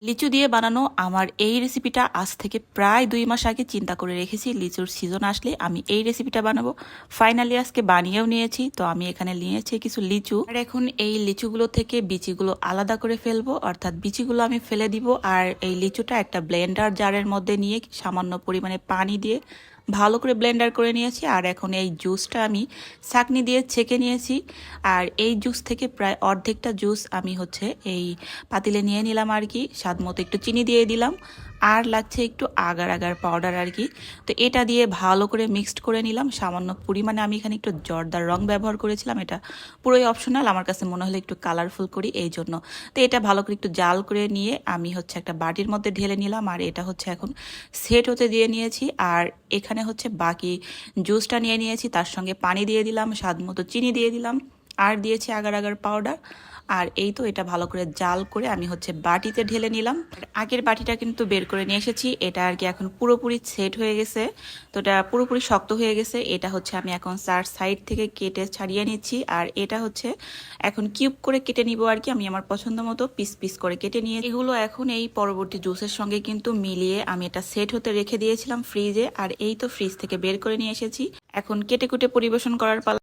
লিচু দিয়ে বানানো আমার এই রেসিপিটা আজ থেকে প্রায় 2 মাস আগে চিন্তা করে রেখেছি। লিচুর সিজন আসলে আমি এই রেসিপিটা বানাবো। ফাইনালি আজকে বানিয়েও নিয়েছি। তো আমি এখানে নিয়েছি কিছু লিচু, আর এখন এই লিচুগুলো থেকে বিচিগুলো আলাদা করে ফেলবো, অর্থাৎ বিচিগুলো আমি ফেলে দিব। আর এই লিচুটা একটা ব্লেন্ডার জারের মধ্যে নিয়ে সামান্য পরিমাণে পানি দিয়ে ভালো করে ব্লেন্ডার করে নিয়েছি। আর এখন এই জুসটা আমি ছাঁকনি দিয়ে ছেঁকে নিয়েছি। আর এই জুস থেকে প্রায় অর্ধেকটা জুস আমি এই পাতিলে নিয়ে নিলাম আর কি। স্বাদ মতো একটু চিনি দিয়ে দিলাম, আর লাগছে একটু আগার আগার পাউডার আর কি। তো এটা দিয়ে ভালো করে মিক্সড করে নিলাম। সামান্য পরিমাণে আমি এখানে একটু জর্দার রং ব্যবহার করেছিলাম, এটা পুরোই অপশনাল, আমার কাছে মনে হলো একটু কালারফুল করি এই জন্য। তো এটা ভালো করে একটু জাল করে নিয়ে আমি একটা বাটির মধ্যে ঢেলে নিলাম। আর এটা এখন সেট হতে দিয়ে নিয়েছি। আর এখানে বাকি জুসটা নিয়ে নিয়েছি, তার সঙ্গে পানি দিয়ে দিলাম, স্বাদ মতো চিনি দিয়ে দিলাম, আর দিয়েছি আগার আগার পাউডার। আর এই তো এটা ভালো করে জাল করে আমি বাটিতে ঢেলে নিলাম। আগের বাটিটা কিন্তু বের করে নিয়ে এসেছি, এটা আর কি এখন পুরোপুরি সেট হয়ে গেছে। তো এটা পুরোপুরি শক্ত হয়ে গেছে। এটা আমি এখন 4 সাইড থেকে কেটে ছাড়িয়ে নিচ্ছি। আর এটা এখন কিউব করে কেটে নিব আর কি। আমি আমার পছন্দ মতো পিস পিস করে কেটে নিয়ে এগুলো এখন এই পরবর্তী জুসের সঙ্গে কিন্তু মিলিয়ে আমি এটা সেট হতে রেখে দিয়েছিলাম ফ্রিজে। আর এই তো ফ্রিজ থেকে বের করে নিয়ে এসেছি, এখন কেটে কুটে পরিবেশন করার পালা।